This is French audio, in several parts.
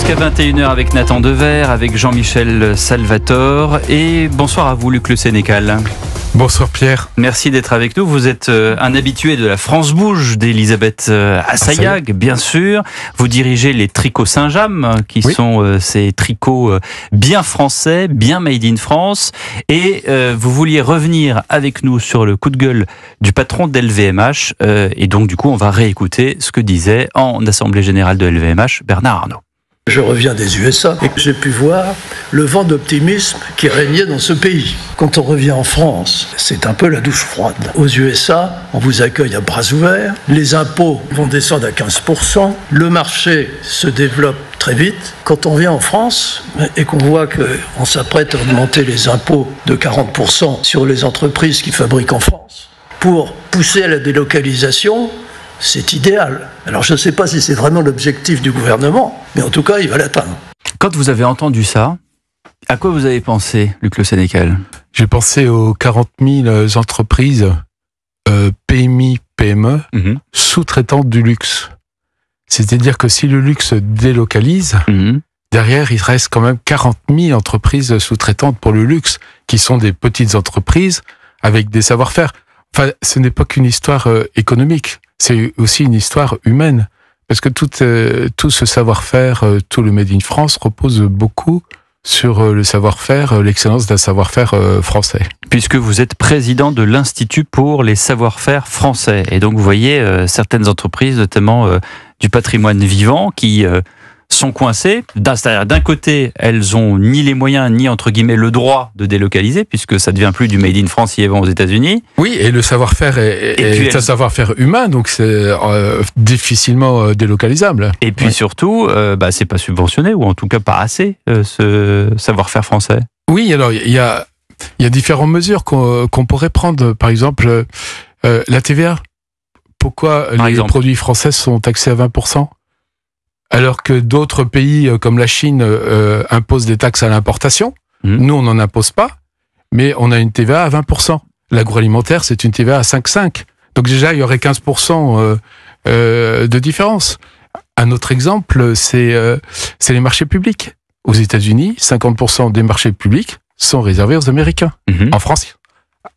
Jusqu'à 21h avec Nathan Dever, avec Jean-Michel Salvatore et bonsoir à vous Luc Le Sénécal. Bonsoir Pierre. Merci d'être avec nous. Vous êtes un habitué de la France Bouge d'Elisabeth Assayag, bien sûr. Vous dirigez les Tricots Saint-James, qui sont ces tricots bien français, bien made in France. Et vous vouliez revenir avec nous sur le coup de gueule du patron de LVMH. Et donc du coup, on va réécouter ce que disait en Assemblée Générale de LVMH Bernard Arnault. Je reviens des USA et j'ai pu voir le vent d'optimisme qui régnait dans ce pays. Quand on revient en France, c'est un peu la douche froide. Aux USA, on vous accueille à bras ouverts, les impôts vont descendre à 15%, le marché se développe très vite. Quand on vient en France et qu'on voit qu'on s'apprête à augmenter les impôts de 40% sur les entreprises qui fabriquent en France, pour pousser à la délocalisation, c'est idéal. Alors je ne sais pas si c'est vraiment l'objectif du gouvernement, mais en tout cas, il va l'atteindre. Quand vous avez entendu ça, à quoi vous avez pensé, Luc Le Sénécal ? J'ai pensé aux 40 000 entreprises PMI, PME, sous-traitantes du luxe. C'est-à-dire que si le luxe délocalise, derrière, il reste quand même 40 000 entreprises sous-traitantes pour le luxe, qui sont des petites entreprises avec des savoir-faire. Enfin, ce n'est pas qu'une histoire économique. C'est aussi une histoire humaine, parce que tout ce savoir-faire, tout le Made in France repose beaucoup sur le savoir-faire, l'excellence d'un savoir-faire français. Puisque vous êtes président de l'Institut pour les savoir-faire français, et donc vous voyez certaines entreprises, notamment du patrimoine vivant, qui sont coincées. D'un côté, elles ont ni les moyens, ni entre guillemets le droit de délocaliser, puisque ça devient plus du Made in France y vont aux États-Unis. Oui, et le savoir-faire est un savoir-faire humain, donc c'est difficilement délocalisable. Et puis surtout, c'est pas subventionné, ou en tout cas pas assez, ce savoir-faire français. Oui, alors il y a différentes mesures qu'on pourrait prendre. Par exemple, la TVA. Pourquoi les produits français sont taxés à 20%? Alors que d'autres pays comme la Chine imposent des taxes à l'importation. Nous, on n'en impose pas, mais on a une TVA à 20%. L'agroalimentaire, c'est une TVA à 5,5%. Donc déjà, il y aurait 15% de différence. Un autre exemple, c'est les marchés publics. Aux États-Unis, 50% des marchés publics sont réservés aux Américains. En France,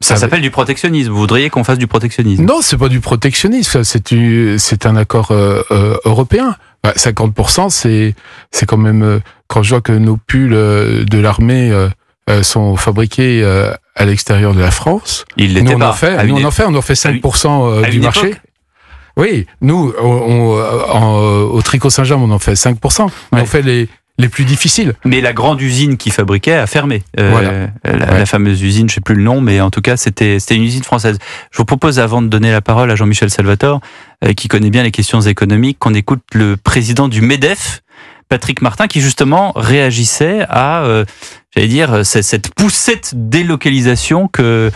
ça s'appelle du protectionnisme. Vous voudriez qu'on fasse du protectionnisme? Non, c'est pas du protectionnisme. C'est un accord européen. 50%, c'est quand même, quand je vois que nos pulls de l'armée sont fabriqués à l'extérieur de la France. Ils l'étaient pas. On en fait 5% du marché. Époque. Oui, nous, au Tricot Saint-James, on en fait 5%. Mais on fait les plus difficiles. Mais la grande usine qui fabriquait a fermé. Voilà. La fameuse usine, je sais plus le nom, mais en tout cas, c'était une usine française. Je vous propose, avant de donner la parole à Jean-Michel Salvatore, qui connaît bien les questions économiques, qu'on écoute le président du MEDEF, Patrick Martin, qui justement réagissait à, cette poussette délocalisation que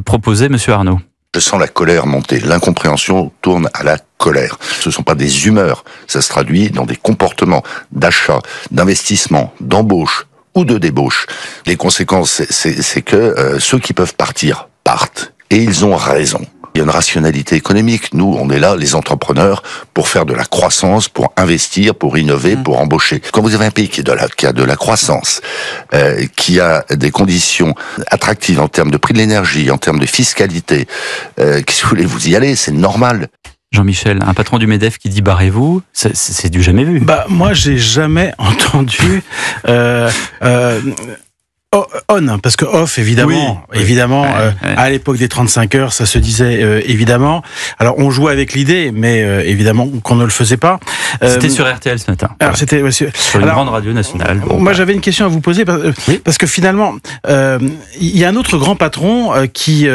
proposait M. Arnault. Je sens la colère monter. L'incompréhension tourne à la colère. Ce ne sont pas des humeurs. Ça se traduit dans des comportements d'achat, d'investissement, d'embauche ou de débauche. Les conséquences, c'est que ceux qui peuvent partir partent. Et ils ont raison. Il y a une rationalité économique. Nous, on est là, les entrepreneurs, pour faire de la croissance, pour investir, pour innover, pour embaucher. Quand vous avez un pays qui a de la croissance, qui a des conditions attractives en termes de prix de l'énergie, en termes de fiscalité, qu'est-ce que vous voulez, vous y allez, c'est normal. Jean-Michel, un patron du MEDEF qui dit barrez-vous, c'est du jamais vu. Moi, j'ai jamais entendu on, parce que off, évidemment, à l'époque des 35 heures, ça se disait évidemment. Alors, on jouait avec l'idée, mais évidemment qu'on ne le faisait pas. C'était sur RTL ce matin. Alors, c'était sur une grande radio nationale. Moi, j'avais une question à vous poser, parce que finalement, il y a un autre grand patron qui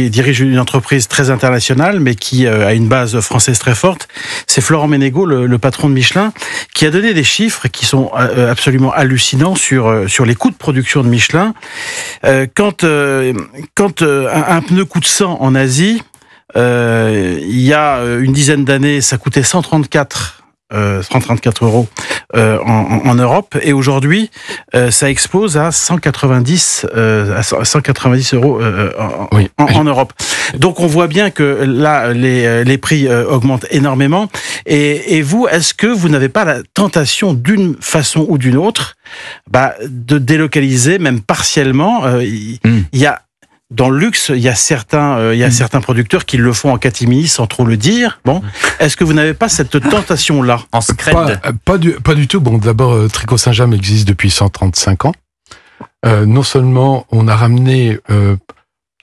dirige une entreprise très internationale, mais qui a une base française très forte. C'est Florent Menegaux, le patron de Michelin, qui a donné des chiffres qui sont absolument hallucinants sur les coûts de production de Michelin. Quand un pneu coûte 100 en Asie, il y a une dizaine d'années, ça coûtait 134 €. en Europe, et aujourd'hui ça explose à 190 euros en Europe. Donc on voit bien que là les prix augmentent énormément. Et vous, est-ce que vous n'avez pas la tentation d'une façon ou d'une autre de délocaliser, même partiellement? Il y a dans le luxe, il y a certains producteurs qui le font en catimini sans trop le dire. Bon, est-ce que vous n'avez pas cette tentation-là en secret? Pas du tout. Bon, d'abord, Tricot Saint-James existe depuis 135 ans. Non seulement on a ramené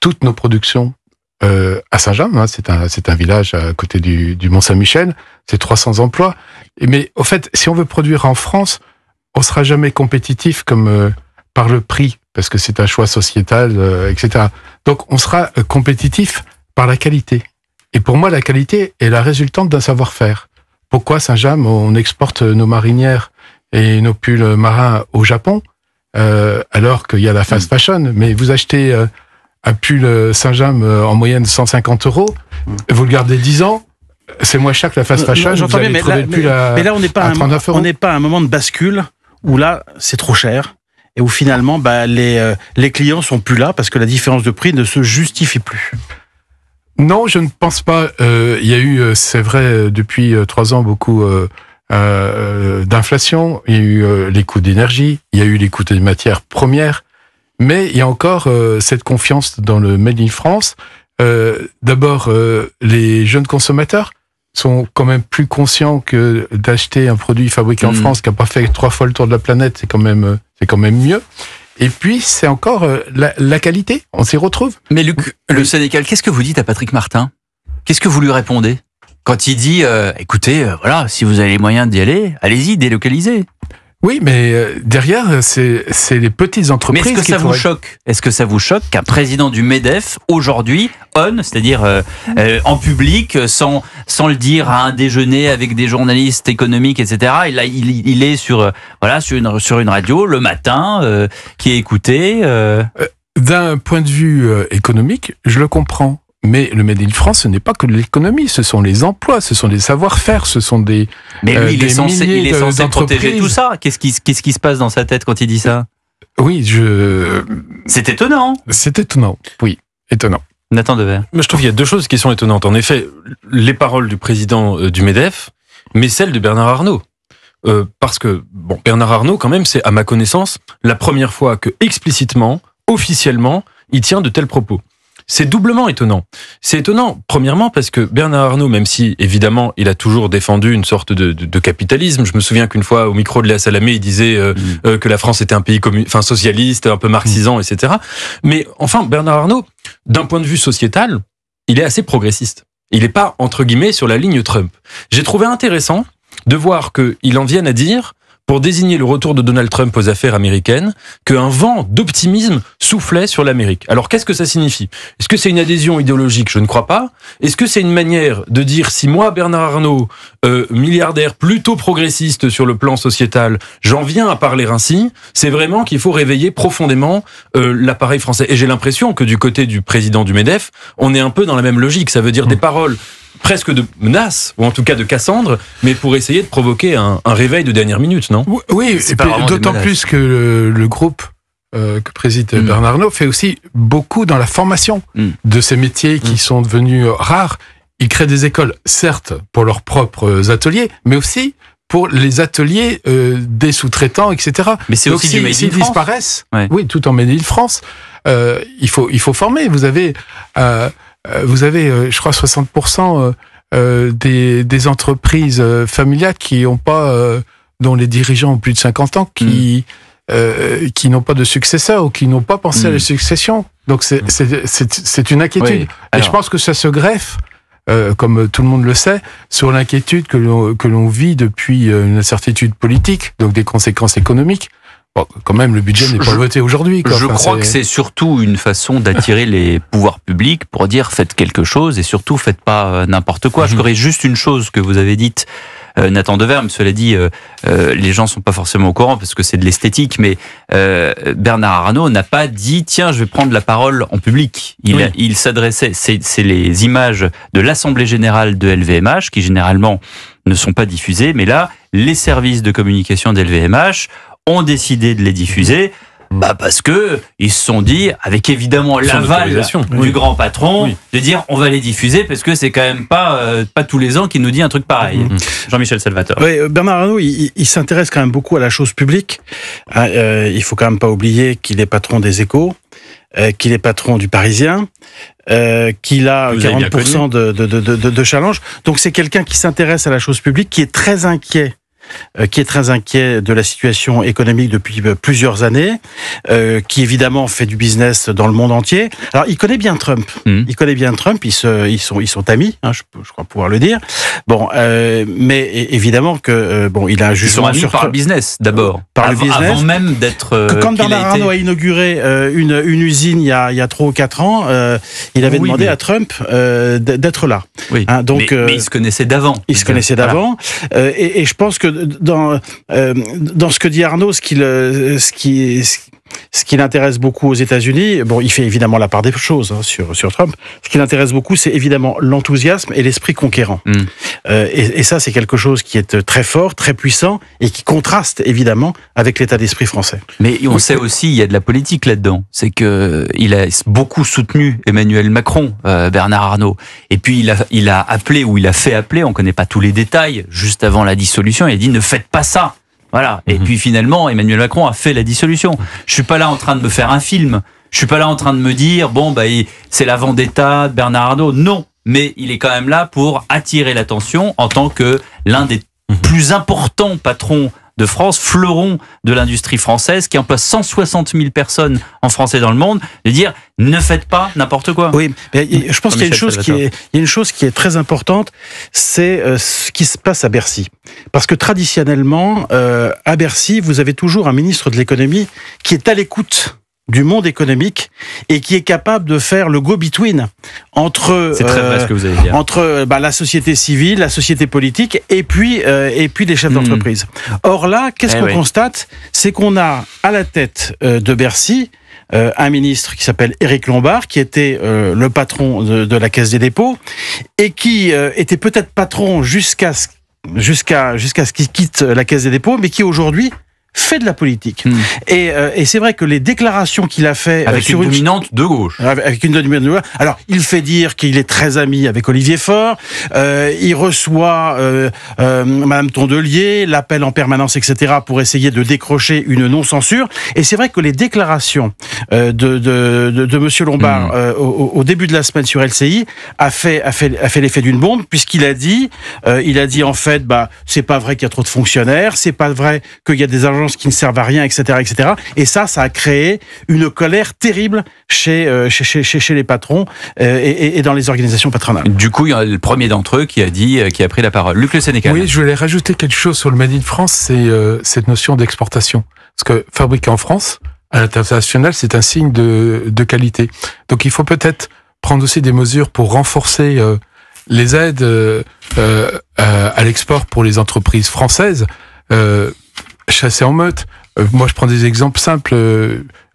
toutes nos productions à Saint-James, hein, c'est un village à côté du Mont-Saint-Michel, c'est 300 emplois. Mais au fait, si on veut produire en France, on sera jamais compétitif comme par le prix, parce que c'est un choix sociétal, etc. Donc on sera compétitif par la qualité. Et pour moi, la qualité est la résultante d'un savoir-faire. Pourquoi Saint-James, on exporte nos marinières et nos pulls marins au Japon, alors qu'il y a la fast fashion? Mais vous achetez un pull Saint-James en moyenne 150 €, vous le gardez 10 ans, c'est moins cher que la fast fashion. J'entends bien, mais là on n'est pas à un moment de bascule où là c'est trop cher et où finalement les clients sont plus là parce que la différence de prix ne se justifie plus. Non, je ne pense pas. Il y a eu, c'est vrai, depuis 3 ans beaucoup d'inflation. Il y a eu les coûts d'énergie, il y a eu les coûts des matières premières. Mais il y a encore cette confiance dans le Made in France. D'abord, les jeunes consommateurs sont quand même plus conscients que d'acheter un produit fabriqué en France qui n'a pas fait 3 fois le tour de la planète, c'est quand même mieux. Et puis, c'est encore la qualité, on s'y retrouve. Mais Luc, le Sénécal, qu'est-ce que vous dites à Patrick Martin? Qu'est-ce que vous lui répondez quand il dit, écoutez, voilà, si vous avez les moyens d'y aller, allez-y, délocalisez? Oui, mais derrière, c'est les petites entreprises. Mais est-ce que ça vous choque? Est-ce que ça vous choque qu'un président du MEDEF, aujourd'hui, c'est-à-dire en public, sans le dire à un déjeuner avec des journalistes économiques, etc., il est sur une radio le matin, qui est écouté D'un point de vue économique, je le comprends. Mais le Made in France, ce n'est pas que de l'économie, ce sont les emplois, ce sont des savoir-faire, ce sont des Mais lui, il est censé protéger tout ça. Qu'est-ce qui se passe dans sa tête quand il dit ça? Oui, C'est étonnant. C'est étonnant, oui, étonnant. Nathan Dever. Mais je trouve qu'il y a 2 choses qui sont étonnantes. En effet, les paroles du président du MEDEF, mais celles de Bernard Arnault. Parce que, Bernard Arnault, quand même, c'est, à ma connaissance, la première fois que, explicitement, officiellement, il tient de tels propos. C'est doublement étonnant. C'est étonnant, premièrement, parce que Bernard Arnault, même si, évidemment, il a toujours défendu une sorte de capitalisme, je me souviens qu'une fois, au micro de Léa Salamé, il disait que la France était un pays socialiste, un peu marxisant, etc. Mais enfin, Bernard Arnault, d'un point de vue sociétal, il est assez progressiste. Il n'est pas, entre guillemets, sur la ligne Trump. J'ai trouvé intéressant de voir qu'il en vienne à dire, pour désigner le retour de Donald Trump aux affaires américaines, qu'un vent d'optimisme soufflait sur l'Amérique. Alors, qu'est-ce que ça signifie? Est-ce que c'est une adhésion idéologique? Je ne crois pas. Est-ce que c'est une manière de dire, si moi, Bernard Arnault, milliardaire plutôt progressiste sur le plan sociétal, j'en viens à parler ainsi, c'est vraiment qu'il faut réveiller profondément l'appareil français. Et j'ai l'impression que du côté du président du MEDEF, on est un peu dans la même logique. Ça veut dire des paroles presque de menace, ou en tout cas de Cassandre, mais pour essayer de provoquer un réveil de dernière minute, non? Oui, d'autant plus que le groupe que préside Bernard Arnault fait aussi beaucoup dans la formation de ces métiers qui sont devenus rares. Ils créent des écoles, certes, pour leurs propres ateliers, mais aussi pour les ateliers des sous-traitants, etc. Mais c'est aussi du Made in France. S'ils disparaissent, oui, tout en Made in France, il faut former. Vous avez, je crois, 60% des entreprises familiales qui ont pas, dont les dirigeants ont plus de 50 ans, qui n'ont pas de successeur ou qui n'ont pas pensé à la succession. Donc c'est une inquiétude. Oui. Alors, et je pense que ça se greffe, comme tout le monde le sait, sur l'inquiétude que l'on vit depuis une incertitude politique, donc des conséquences économiques. Bon, quand même, le budget n'est pas voté aujourd'hui. Je crois que c'est surtout une façon d'attirer les pouvoirs publics pour dire faites quelque chose et surtout faites pas n'importe quoi. Je corrige juste une chose que vous avez dite, Nathan Dever, mais cela dit, les gens sont pas forcément au courant parce que c'est de l'esthétique, mais Bernard Arnault n'a pas dit tiens, je vais prendre la parole en public. Il s'adressait, c'est les images de l'Assemblée Générale de LVMH qui généralement ne sont pas diffusées, mais là, les services de communication d'LVMH ont décidé de les diffuser. Parce que ils se sont dit, avec évidemment l'aval du grand patron, de dire on va les diffuser parce que c'est quand même pas tous les ans qu'il nous dit un truc pareil. Jean-Michel Salvatore. Oui, Bernard Arnault, il s'intéresse quand même beaucoup à la chose publique. Il faut quand même pas oublier qu'il est patron des Échos, qu'il est patron du Parisien, qu'il a 40% de challenge. Donc c'est quelqu'un qui s'intéresse à la chose publique, qui est très inquiet de la situation économique depuis plusieurs années, qui évidemment fait du business dans le monde entier. Alors il connaît bien Trump. Il connaît bien Trump. Ils sont amis, hein, je crois pouvoir le dire. Bon, mais évidemment que il a un jugement sur par le business d'abord, par le business, avant même d'être. Quand Bernard Arnault a inauguré une usine il y a 3 ou 4 ans, il avait demandé à Trump d'être là. Oui. Hein, donc, mais ils se connaissaient d'avant. Ils se connaissaient d'avant, et je pense que dans ce que dit Arnault, ce qui l'intéresse beaucoup aux États-Unis, il fait évidemment la part des choses sur Trump. Ce qui l'intéresse beaucoup, c'est évidemment l'enthousiasme et l'esprit conquérant. Et ça, c'est quelque chose qui est très fort, très puissant et qui contraste évidemment avec l'état d'esprit français. Mais on sait aussi, il y a de la politique là-dedans. C'est que il a beaucoup soutenu Emmanuel Macron, Bernard Arnault. Et puis il a appelé, ou il a fait appeler, on connaît pas tous les détails, juste avant la dissolution, il a dit ne faites pas ça. Voilà. Et puis finalement, Emmanuel Macron a fait la dissolution. Je suis pas là en train de me faire un film. Je suis pas là en train de me dire c'est la vendetta de Bernard Arnault. Non, mais il est quand même là pour attirer l'attention en tant que l'un des plus importants patrons de France, fleuron de l'industrie française, qui emploie 160 000 personnes en France et dans le monde, de dire ne faites pas n'importe quoi. Oui, mais je pense qu'il y a une chose qui est très importante, c'est ce qui se passe à Bercy. Parce que traditionnellement, à Bercy, vous avez toujours un ministre de l'économie qui est à l'écoute du monde économique et qui est capable de faire le go-between entre c'est très vrai ce que vous allez dire. Entre la société civile, la société politique et puis les chefs d'entreprise. Or là, qu'est-ce qu'on constate? C'est qu'on a à la tête de Bercy un ministre qui s'appelle Éric Lombard, qui était le patron de la Caisse des dépôts et qui était peut-être patron jusqu'à ce qu'il quitte la Caisse des dépôts, mais qui aujourd'hui fait de la politique. Et c'est vrai que les déclarations qu'il a fait avec une dominante de gauche. Avec une dominante de gauche. Alors, il fait dire qu'il est très ami avec Olivier Faure. Il reçoit Madame Tondelier, l'appelle en permanence, etc., pour essayer de décrocher une non-censure. Et c'est vrai que les déclarations de Monsieur Lombard au début de la semaine sur LCI a fait l'effet d'une bombe, puisqu'il a dit, en fait, c'est pas vrai qu'il y a trop de fonctionnaires, c'est pas vrai qu'il y a des agences qui ne servent à rien, etc., etc. Et ça a créé une colère terrible chez les patrons et dans les organisations patronales. Du coup, il y a le premier d'entre eux qui a pris la parole. Luc Le Sénécal. Oui, je voulais rajouter quelque chose sur le Made in France, c'est cette notion d'exportation. Parce que fabriquer en France, à l'international, c'est un signe de qualité. Donc il faut peut-être prendre aussi des mesures pour renforcer les aides à l'export pour les entreprises françaises. Chasser en meute. Moi, je prends des exemples simples.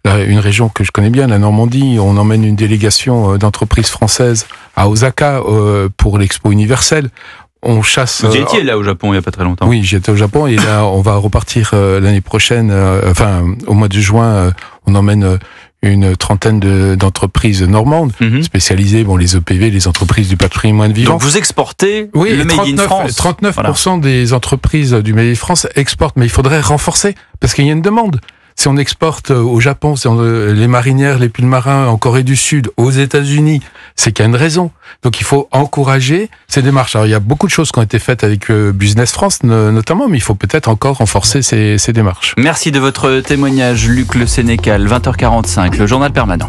Une région que je connais bien, la Normandie, on emmène une délégation d'entreprises françaises à Osaka pour l'Expo universelle. On chasse. Vous y étiez là au Japon il n'y a pas très longtemps. Oui, j'étais au Japon et là, on va repartir l'année prochaine. Au mois de juin, on emmène une trentaine d'entreprises normandes spécialisées, les EPV, les entreprises du patrimoine vivant. Donc vous exportez le Made in France. 39% des entreprises du Made in France exportent, mais il faudrait renforcer parce qu'il y a une demande. Si on exporte au Japon, les marinières, les pulls marins en Corée du Sud, aux États-Unis, c'est qu'il y a une raison. Donc il faut encourager ces démarches. Alors il y a beaucoup de choses qui ont été faites avec Business France notamment, mais il faut peut-être encore renforcer ces démarches. Merci de votre témoignage, Luc Le Sénécal, 20h45, le journal permanent.